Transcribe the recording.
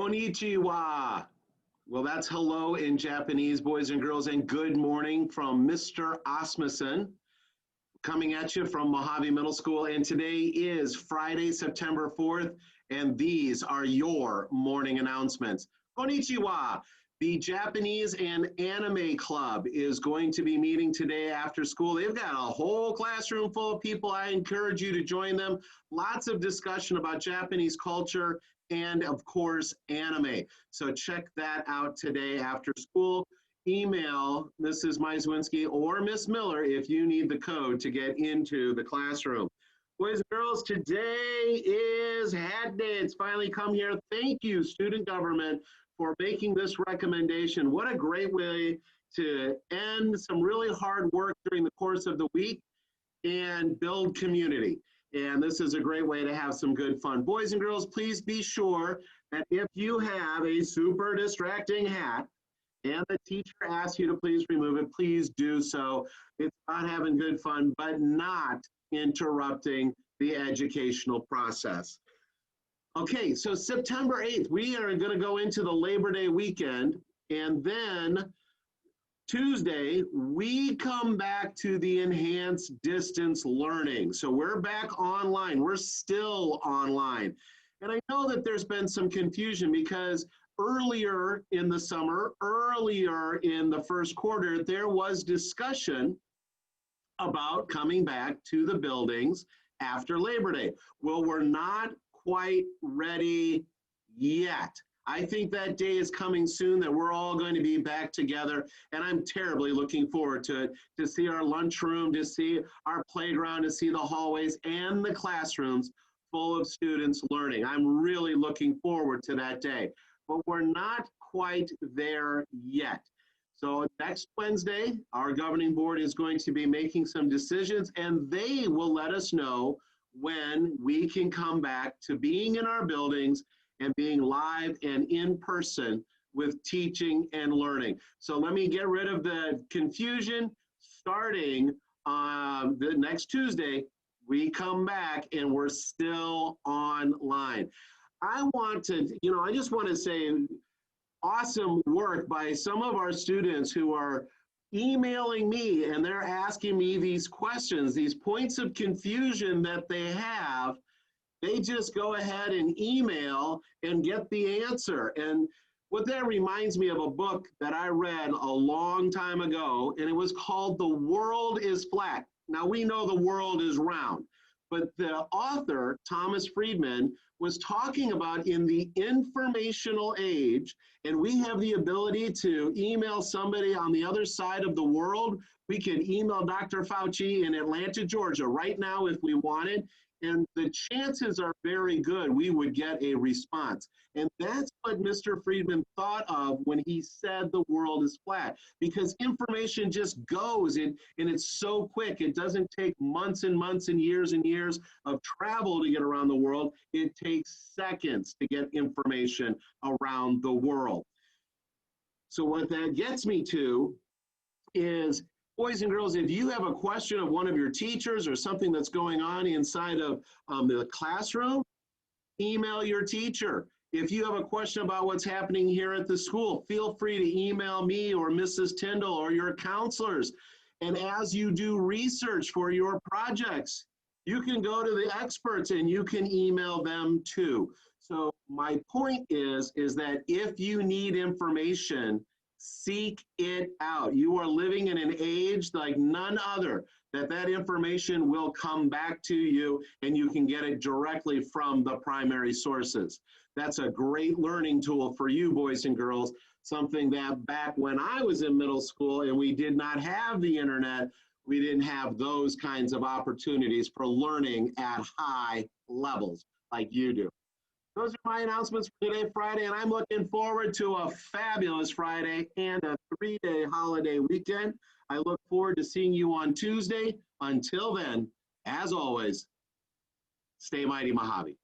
Konnichiwa. Well, that's hello in Japanese, boys and girls, and good morning from Mr. Asmussen, coming at you from Mojave Middle School. And today is Friday, September 4th, and these are your morning announcements. Konnichiwa. The Japanese and Anime Club is going to be meeting today after school. They've got a whole classroom full of people. I encourage you to join them. Lots of discussion about Japanese culture and, of course, anime. So check that out today after school. Email Mrs. Mizwinski or Miss Miller if you need the code to get into the classroom. Boys and girls, today is Hat Day. It's finally come here. Thank you, student government, for making this recommendation. What a great way to end some really hard work during the course of the week and build community. And this is a great way to have some good fun. Boys and girls, please be sure that if you have a super distracting hat and the teacher asks you to please remove it, please do so. It's about having good fun, but not interrupting the educational process. Okay, so September 8th, we are going to go into the Labor Day weekend, and then Tuesday, we come back to the enhanced distance learning. So we're back online. We're still online. And I know that there's been some confusion because earlier in the summer, earlier in the first quarter, there was discussion about coming back to the buildings after Labor Day. Well, we're not quite ready yet. I think that day is coming soon that we're all going to be back together, and I'm terribly looking forward to it, to see our lunchroom, to see our playground, to see the hallways and the classrooms full of students learning. I'm really looking forward to that day, but we're not quite there yet. So next Wednesday, our governing board is going to be making some decisions, and they will let us know when we can come back to being in our buildings and being live and in person with teaching and learning. So let me get rid of the confusion. Starting the next Tuesday, we come back and we're still online. I just want to say awesome work by some of our students who are emailing me, and they're asking me these questions, these points of confusion that they have. They just go ahead and email and get the answer. And what that reminds me of a book that I read a long time ago, and it was called The World is Flat. Now we know the world is round, but the author, Thomas Friedman, was talking about in the informational age, and we have the ability to email somebody on the other side of the world. We can email Dr. Fauci in Atlanta, Georgia right now if we wanted, and the chances are very good we would get a response. And that's what Mr. Friedman thought of when he said the world is flat, because information just goes and it's so quick. It doesn't take months and months and years of travel to get around the world. It takes seconds to get information around the world. So what that gets me to is, boys and girls, if you have a question of one of your teachers or something that's going on inside of the classroom, email your teacher. If you have a question about what's happening here at the school, feel free to email me or Mrs. Tyndall or your counselors. And as you do research for your projects, you can go to the experts and you can email them too. So my point is that if you need information, seek it out. You are living in an age like none other that information will come back to you and you can get it directly from the primary sources. That's a great learning tool for you, boys and girls, something that back when I was in middle school and we did not have the internet, we didn't have those kinds of opportunities for learning at high levels like you do. Those are my announcements for today, Friday, and I'm looking forward to a fabulous Friday and a 3-day holiday weekend. I look forward to seeing you on Tuesday. Until then, as always, stay mighty, Mojave.